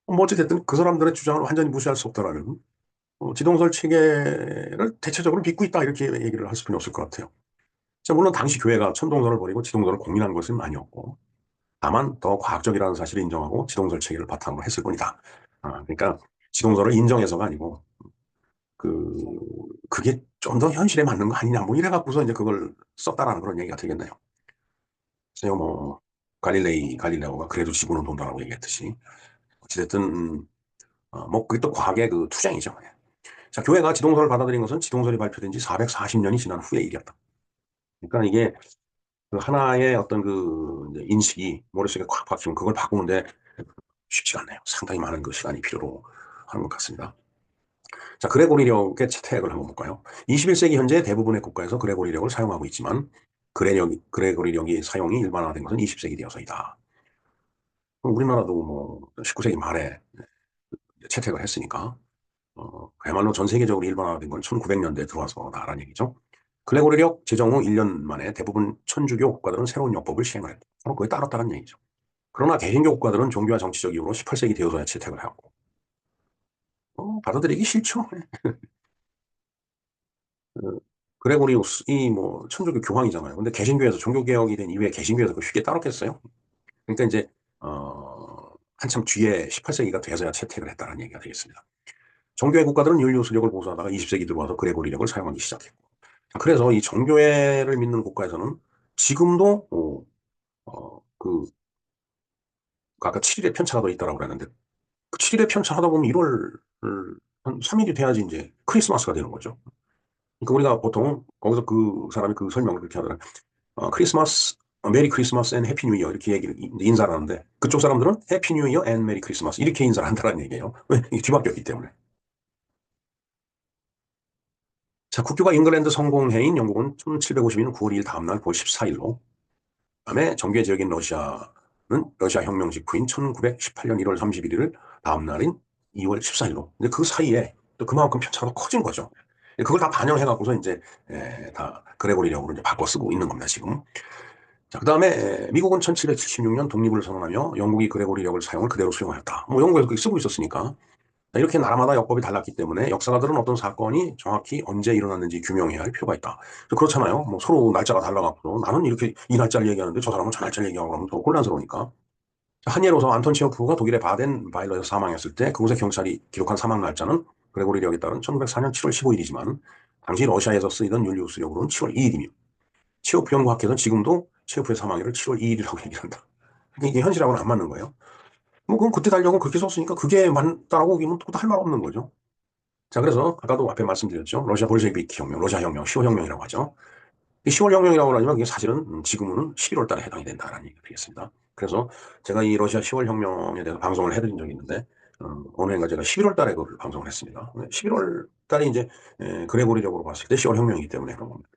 뭐 어찌됐든 그 사람들의 주장을 완전히 무시할 수 없다라는 지동설 체계를 대체적으로 믿고 있다 이렇게 얘기를 할 수는 없을 것 같아요. 자, 물론 당시 교회가 천동설을 버리고 지동설을 공인한 것은 아니었고 다만 더 과학적이라는 사실을 인정하고 지동설 체계를 바탕으로 했을 뿐이다. 그러니까 지동설을 인정해서가 아니고 그 그게 좀 더 현실에 맞는 거 아니냐 뭐 이래 갖고서 이제 그걸 썼다라는 그런 얘기가 되겠네요. 그래서 뭐 갈릴레오가 그래도 지구는 돈다라고 얘기했듯이 어찌됐든 뭐 그게 또 과학의 그 투쟁이죠. 자, 교회가 지동설을 받아들인 것은 지동설이 발표된 지 440년이 지난 후의 일이었다. 그러니까 이게 그 하나의 어떤 그 이제 인식이 머릿속에 꽉 박히면 그걸 바꾸는데 쉽지가 않네요. 상당히 많은 그 시간이 필요로 하는 것 같습니다. 자, 그레고리력의 채택을 한번 볼까요? 21세기 현재 대부분의 국가에서 그레고리력을 사용하고 있지만 그레고리력이 사용이 일반화된 것은 20세기 되어서이다. 우리나라도 뭐 19세기 말에 채택을 했으니까 그야말로 전 세계적으로 일반화된 건 1900년대에 들어와서 나라는 얘기죠. 그레고리력 제정 후 1년 만에 대부분 천주교 국가들은 새로운 역법을 시행을 했다. 바로 그에 따랐다는 얘기죠. 그러나 개신교 국가들은 종교와 정치적 이유로 18세기 되어서야 채택을 하고 받아들이기 싫죠. 그 그레고리우스 이 뭐 천주교 교황이잖아요. 근데 개신교에서 종교 개혁이 된 이후에 개신교에서 그 쉽게 따랐겠어요? 그러니까 이제 한참 뒤에 18세기가 돼서야 채택을 했다는 얘기가 되겠습니다. 정교회 국가들은 율리우스력을 보수하다가 20세기 들어와서 그레고리력을 사용하기 시작했고, 그래서 이 정교회를 믿는 국가에서는 지금도 아까 7일의 편차가 더 있다라고 그랬는데 그 7일의 편차 하다 보면 1월 한 3일이 돼야지 이제 크리스마스가 되는 거죠. 그러니까 우리가 보통 거기서 그 사람이 그 설명을 그렇게 하더라. 크리스마스, 메리 크리스마스 앤 해피 뉴 이어 이렇게 얘기를 인사를 하는데 그쪽 사람들은 해피 뉴 이어 앤 메리 크리스마스 이렇게 인사를 한다는 얘기예요. 왜? 이게 뒤바뀌었기 때문에. 자, 국교가 잉글랜드 성공해인 영국은 1752년 9월 2일 다음날 9월 14일로 그다음에 정규 지역인 러시아는 러시아 혁명 직후인 1918년 1월 31일을 다음날인 2월 14일로 이제 그 사이에 또 그만큼 편차가 더 커진 거죠. 그걸 다 반영해 갖고서 이제 다 그레고리력으로 이제 바꿔 쓰고 있는 겁니다, 지금. 자, 그 다음에 미국은 1776년 독립을 선언하며 영국이 그레고리력을 사용을 그대로 수용하였다. 뭐 영국에서 그렇게 쓰고 있었으니까. 이렇게 나라마다 역법이 달랐기 때문에 역사가들은 어떤 사건이 정확히 언제 일어났는지 규명해야 할 필요가 있다. 그렇잖아요. 뭐 서로 날짜가 달라갖고 나는 이렇게 이 날짜를 얘기하는데 저 사람은 저 날짜를 얘기하고 그러면 더 혼란스러우니까. 한 예로서 안톤 체호프가 독일의 바덴바일러에서 사망했을 때 그곳의 경찰이 기록한 사망 날짜는 그레고리력에 따른 1904년 7월 15일이지만 당시 러시아에서 쓰이던 율리우스력으로는 7월 2일이며 체오프 연구학회는 지금도 체오프의 사망일을 7월 2일이라고 얘기한다. 그러니까 이게 현실하고는 안 맞는 거예요. 뭐 그럼 그때 달력은 그렇게 썼으니까 그게 맞다라고 얘기하면 또 할 말 없는 거죠. 자, 그래서 아까도 앞에 말씀드렸죠. 러시아 볼셰비키 혁명, 러시아 혁명, 10월 혁명이라고 하죠. 이 10월 혁명이라고 하지만 그게 사실은 지금은 11월 달에 해당이 된다는 얘기가 되겠습니다. 그래서 제가 이 러시아 10월 혁명에 대해서 방송을 해드린 적이 있는데 어느 해인가 제가 11월 달에 그걸 방송을 했습니다. 11월 달이 이제 그레고리적으로 봤을 때 10월 혁명이기 때문에 그런 겁니다.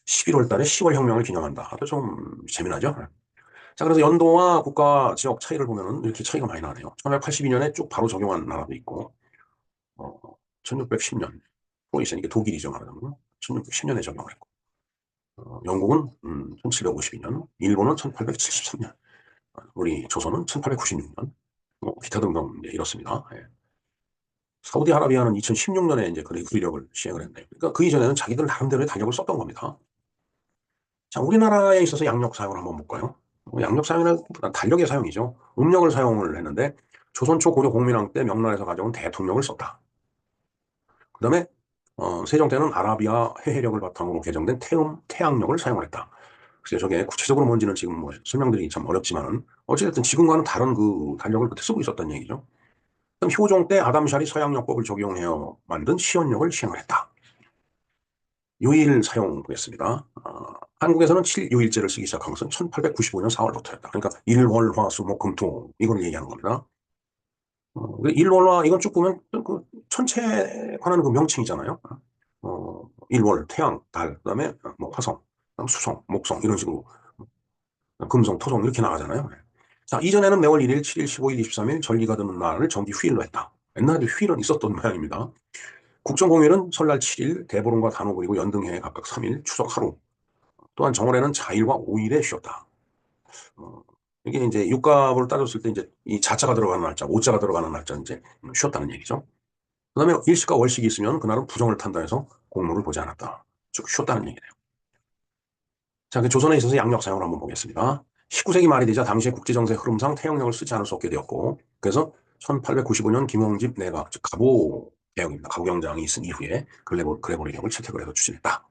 11월 달에 10월 혁명을 기념한다. 아주 좀 재미나죠? 자, 그래서 연도와 국가 지역 차이를 보면은 이렇게 차이가 많이 나네요. 1982년에 쭉 바로 적용한 나라도 있고, 1610년, 프로이센, 이게 독일이죠, 말하자면. 1610년에 적용을 했고, 영국은 1752년, 일본은 1873년, 우리 조선은 1896년, 기타 등등 이제 이렇습니다. 예. 사우디아라비아는 2016년에 이제 그 구리력을 시행을 했네요. 그러니까 그 이전에는 자기들 나름대로의 달력을 썼던 겁니다. 자, 우리나라에 있어서 양력 사용을 한번 볼까요? 양력 사용이란 달력의 사용이죠. 음력을 사용을 했는데 조선 초 고려 공민왕 때 명나라에서 가져온 대통령을 썼다. 그 다음에 세종 때는 아라비아 해해력을 바탕으로 개정된 태양력을 사용을 했다. 글쎄요, 저게 구체적으로 뭔지는 지금 뭐 설명드리기 참 어렵지만은 어찌됐든 지금과는 다른 그 달력을 그때 쓰고 있었던 얘기죠. 그럼 효종 때 아담샬이 서양력법을 적용하여 만든 시연력을 시행을 했다. 요일 사용 보겠습니다. 한국에서는 7요일제를 쓰기 시작한 것은 1895년 4월부터였다. 그러니까 일, 월, 화, 수, 목, 금, 토 이걸 얘기하는 겁니다. 일, 월, 화 이건 쭉 보면 그 천체에 관한 그 명칭이잖아요. 일, 월, 태양, 달, 그다음에 뭐 화성, 그다음 수성, 목성 이런 식으로 금성, 토성 이렇게 나가잖아요. 자, 이전에는 매월 1일, 7일, 15일, 23일 전기가 드는 날을 정기 휴일로 했다. 옛날에도 휴일은 있었던 모양입니다. 국정공휴일은 설날 7일, 대보름과 단오 그리고 연등해에 각각 3일, 추석 하루. 또한 정월에는 자일과 5일에 쉬었다. 어, 이게 이제 육갑을 따졌을 때 이제 이 자자가 들어가는 날짜, 오자가 들어가는 날짜 이제 쉬었다는 얘기죠. 그다음에 일식과 월식이 있으면 그날은 부정을 탄다 해서 공무를 보지 않았다. 쭉 쉬었다는 얘기네요. 자, 그 조선에 있어서 양력 사용을 한번 보겠습니다. 19세기 말이 되자 당시의 국제정세 흐름상 태양력을 쓰지 않을 수 없게 되었고, 그래서 1895년 김홍집 내각, 즉 가보 개혁입니다. 가보경장이 있은 이후에 그레고리형을 채택을 해서 추진했다.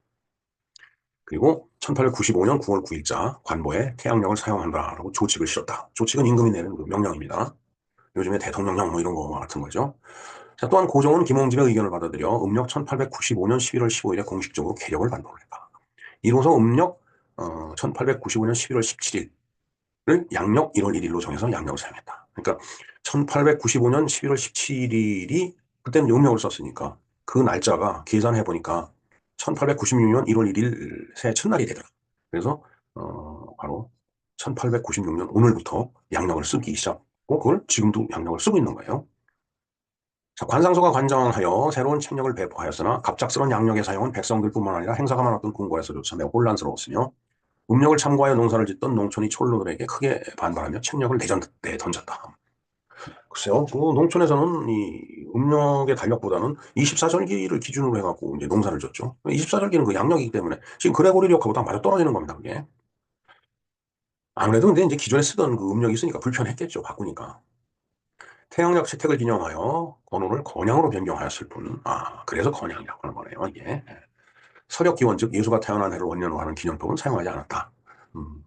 그리고 1895년 9월 9일자 관보에 태양력을 사용한다라고 조칙을 실었다. 조칙은 임금이 내는 그 명령입니다. 요즘에 대통령령 뭐 이런 거 같은 거죠. 자, 또한 고종은 김홍집의 의견을 받아들여 음력 1895년 11월 15일에 공식적으로 개력을 반복을 했다. 이로써 음력 1895년 11월 17일을 양력 1월 1일로 정해서 양력을 사용했다. 그러니까 1895년 11월 17일이 그때는 음력을 썼으니까 그 날짜가 계산해 보니까 1896년 1월 1일 새해 첫날이 되더라. 그래서 바로 1896년 오늘부터 양력을 쓰기 시작하고 그걸 지금도 양력을 쓰고 있는 거예요. 자, 관상소가 관장하여 새로운 책력을 배포하였으나 갑작스러운 양력의 사용은 백성들뿐만 아니라 행사가 많았던 궁궐에서조차 매우 혼란스러웠으며 음력을 참고하여 농사를 짓던 농촌이 촌로들에게 크게 반발하며 책력을 내던졌다. 글쎄요, 그 농촌에서는 이 음력의 달력보다는 24절기를 기준으로 해갖고 이제 농사를 졌죠. 24절기는 그 양력이기 때문에 지금 그레고리력하고 다 맞아 떨어지는 겁니다, 그게. 아무래도 근데 이제 기존에 쓰던 그 음력이 있으니까 불편했겠죠, 바꾸니까. 태양력 채택을 기념하여 건호를 건양으로 변경하였을 뿐, 그래서 건양이라고 하는 거네요, 이게. 서력기원, 즉 예수가 태어난 해를 원년으로 하는 기념법은 사용하지 않았다. 음,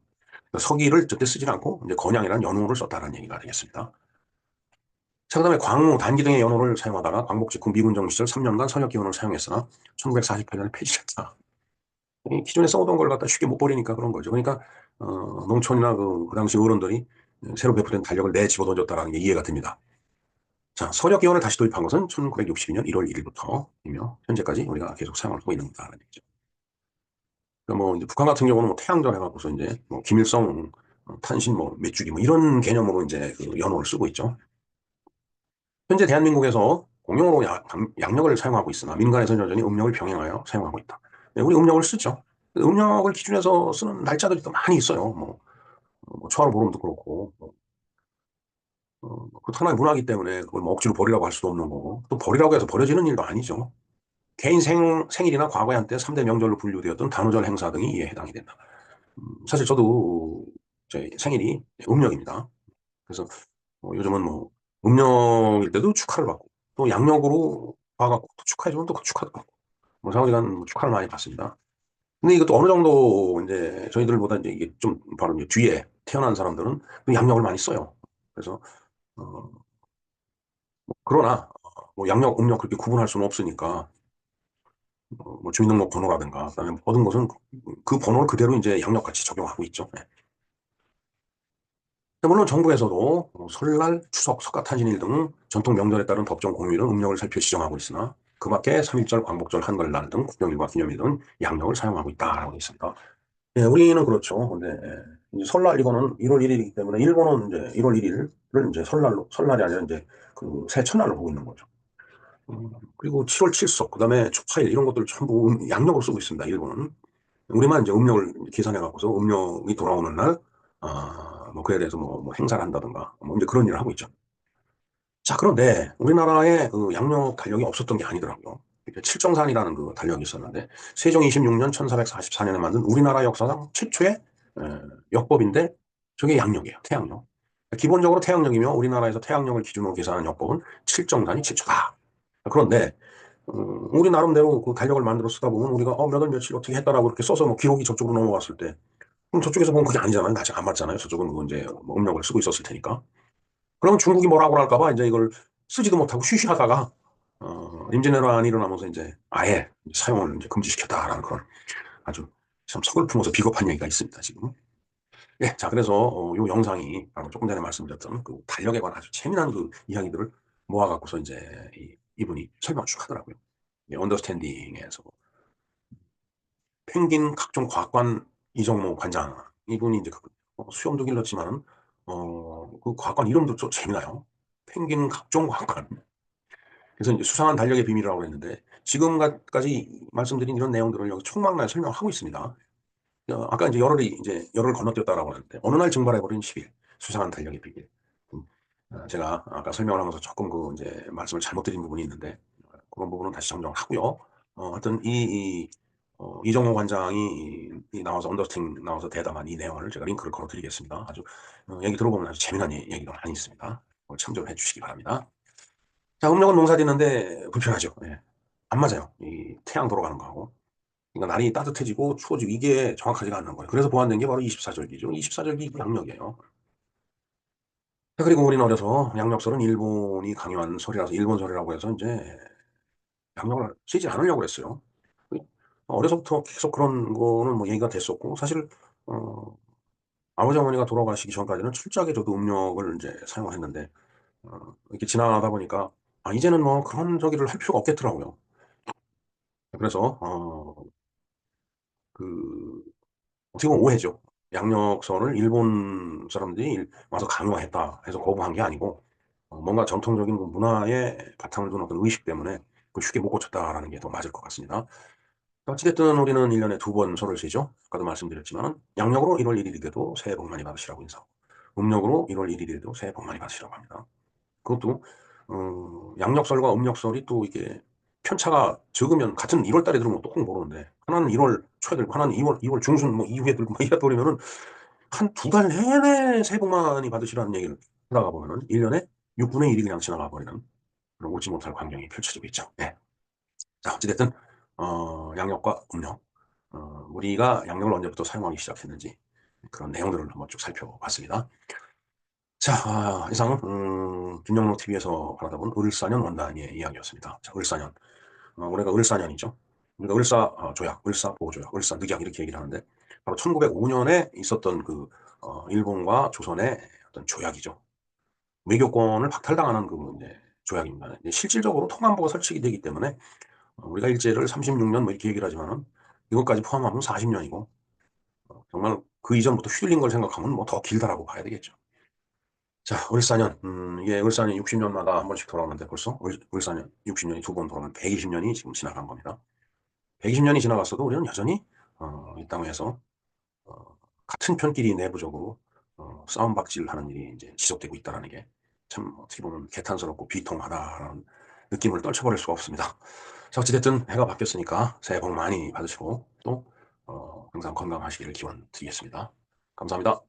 서기를 저때 쓰지 않고 이제 건양이라는 연호를 썼다는 얘기가 되겠습니다. 자, 그다음에 광무, 단기 등의 연호를 사용하다가 광복 직후 미군정 시절 3년간 서력기원을 사용했으나 1948년에 폐지했다. 기존에 써오던 걸 갖다 쉽게 못 버리니까 그런 거죠. 그러니까 농촌이나 그 당시 어른들이 새로 배포된 달력을 내 집어던졌다는 게 이해가 됩니다. 자, 서력기원을 다시 도입한 것은 1962년 1월 1일부터이며 현재까지 우리가 계속 사용을 하고 있는 거다라는 얘기죠. 그러니까 뭐 이제 북한 같은 경우는 뭐 태양절 해갖고서 이제 뭐 김일성 탄신 뭐 몇 주기 뭐 이런 개념으로 이제 그 연호를 쓰고 있죠. 현재 대한민국에서 공용으로 양력을 사용하고 있으나 민간에서는 여전히 음력을 병행하여 사용하고 있다. 네, 우리 음력을 쓰죠. 음력을 기준해서 쓰는 날짜들이 또 많이 있어요. 뭐 초하루 보름도 그렇고 그 하나의 문화이기 때문에 그걸 뭐 억지로 버리라고 할 수도 없는 거고 또 버리라고 해서 버려지는 일도 아니죠. 개인 생일이나 과거에 한때 3대 명절로 분류되었던 단오절 행사 등이 이에 해당이 된다. 사실 저도 제 생일이 음력입니다. 그래서 요즘은 뭐 음력일 때도 축하를 받고 또 양력으로 봐갖고 또 축하해주면 또 그 축하도 받고 뭐 사무지간 뭐 축하를 많이 받습니다. 근데 이것도 어느 정도 이제 저희들보다 이제 이게 좀 바로 이제 뒤에 태어난 사람들은 그 양력을 많이 써요. 그래서 어, 그러나 뭐 양력, 음력 그렇게 구분할 수는 없으니까 뭐 주민등록 번호라든가 그다음에 모든 것은 그 번호를 그대로 이제 양력같이 적용하고 있죠. 네. 물론 정부에서도 설날, 추석, 석가탄신일 등 전통 명절에 따른 법정 공휴일은 음력을 살펴 지정하고 있으나 그 밖에 3.1절, 광복절, 한글날 등 국경일과 기념일 등 양력을 사용하고 있다라고 되어 있습니다. 예, 우리는 그렇죠. 근데 이제 설날 이거는 1월 1일이기 때문에 일본은 이제 1월 1일을 이제 설날이 아니라 이제 그 새해 첫날로 보고 있는 거죠. 그리고 7월 칠석, 그다음에 축하일 이런 것들 전부 양력으로 쓰고 있습니다. 일본은. 우리만 이제 음력을 계산해 갖고서 음력이 돌아오는 날, 뭐 그에 대해서 뭐 행사를 한다든가 뭐 이제 그런 일을 하고 있죠. 자, 그런데 우리나라에 그 양력 달력이 없었던 게 아니더라고요. 칠정산이라는 그 달력이 있었는데 세종 26년 1444년에 만든 우리나라 역사상 최초의 역법인데 저게 양력이에요. 태양력. 기본적으로 태양력이며 우리나라에서 태양력을 기준으로 계산하는 역법은 칠정산이 최초다. 그런데 우리 나름대로 그 달력을 만들어 쓰다 보면 우리가 몇 월 며칠 어떻게 했다라고 이렇게 써서 뭐 기록이 저쪽으로 넘어갔을 때 그럼 저쪽에서 보면 그게 아니잖아요. 아직 안 맞잖아요. 저쪽은 그 이제 뭐 음력을 쓰고 있었을 테니까. 그러면 중국이 뭐라고 할까봐 이제 이걸 쓰지도 못하고 쉬쉬하다가 임진왜란이 일어나면서 이제 아예 사용을 이제 금지시켰다라는 그런 아주 참 서글프면서 비겁한 얘기가 있습니다, 지금. 예, 자, 그래서 요 영상이 바로 조금 전에 말씀드렸던 그 달력에 관한 아주 재미난 그 이야기들을 모아갖고서 이제 이분이 설명을 쭉 하더라고요. 언더스탠딩에서 펭귄 각종 과학관 이정모 관장 이분이 이제 수염도 길렀지만은 그 과학관 이름도 좀 재미나요. 펭귄 각종 과학관. 그래서 이제 수상한 달력의 비밀이라고 했는데 지금까지 말씀드린 이런 내용들을 여기 총망라에 설명하고 있습니다. 아까 이제 열흘 건너뛰었다라고 하는데 어느 날 증발해버린 10일 수상한 달력의 비밀. 제가 아까 설명을 하면서 조금 그 이제 말씀을 잘못 드린 부분이 있는데 그런 부분은 다시 정정하고요. 하여튼 이정호 관장이 나와서 언더스팅 나와서 대담한 이 내용을 제가 링크를 걸어드리겠습니다. 아주 얘기 들어보면 아주 재미난 얘기가 많이 있습니다. 참조를 해주시기 바랍니다. 자, 음력은 농사 짓는데 불편하죠. 예. 안 맞아요. 이 태양 돌아가는 거하고. 그러니까 날이 따뜻해지고 추워지고 이게 정확하지가 않는 거예요. 그래서 보완된 게 바로 24절기죠. 24절기 양력이에요. 자, 그리고 우리는 어려서 양력설은 일본이 강요한 설이라서 일본설이라고 해서 이제 양력을 쓰지 않으려고 했어요. 어려서부터 계속 그런 거는 뭐 얘기가 됐었고 사실 어, 아버지 어머니가 돌아가시기 전까지는 출작에 저도 음력을 이제 사용을 했는데 이렇게 지나가다 보니까 이제는 뭐 그런 저기를 할 필요가 없겠더라고요. 그래서 그 어떻게 보면 오해죠. 양력선을 일본 사람들이 와서 강요했다 해서 거부한 게 아니고 뭔가 전통적인 그 문화의 바탕을 둔 어떤 의식 때문에 그 쉽게 못 고쳤다라는 게 더 맞을 것 같습니다. 어찌됐든 우리는 1년에 두 번 설을 쉬죠. 아까도 말씀드렸지만 양력으로 1월 1일이 돼도 새해 복 많이 받으시라고 인사하고 음력으로 1월 1일이 돼도 새해 복 많이 받으시라고 합니다. 그것도 양력설과 음력설이 또 이게 편차가 적으면 같은 1월 달에 들으면 또 꼭 모르는데 하나는 1월 초에 들고 하나는 2월 중순 뭐 이후에 들고 막 이래 버리면은 한 두 달 내내 새해 복 많이 받으시라는 얘기를 하다가 보면은 1년에 6분의 1이 그냥 지나가 버리는 그런 옳지 못할 광경이 펼쳐지고 있죠. 네. 자, 어찌됐든 양력과 음력 우리가 양력을 언제부터 사용하기 시작했는지 그런 내용들을 한번 쭉 살펴봤습니다. 자, 이상은 김영로 TV에서 바라다본 을사년 원단의 이야기였습니다. 자, 을사년. 올해가 을사년이죠. 우리가 조약, 을사 보호조약, 을사 늑약 이렇게 얘기를 하는데 바로 1905년에 있었던 그 일본과 조선의 어떤 조약이죠. 외교권을 박탈당하는 그 이제 조약입니다. 이제 실질적으로 통안부가 설치가 되기 때문에 우리가 일제를 36년 뭐 이렇게 얘기를 하지만은 이것까지 포함하면 40년이고 정말 그 이전부터 휘둘린 걸 생각하면 뭐 더 길다라고 봐야 되겠죠. 자, 을사년. 이게 을사년 60년마다 한 번씩 돌아오는데 벌써 을사년 60년이 두 번 돌아오면 120년이 지금 지나간 겁니다. 120년이 지나갔어도 우리는 여전히 이 땅에서 같은 편끼리 내부적으로 싸움박질하는 일이 이제 지속되고 있다는 게 참 어떻게 보면 개탄스럽고 비통하다라는 느낌을 떨쳐버릴 수가 없습니다. 자, 어찌됐든 해가 바뀌었으니까 새해 복 많이 받으시고 또 항상 건강하시기를 기원 드리겠습니다. 감사합니다.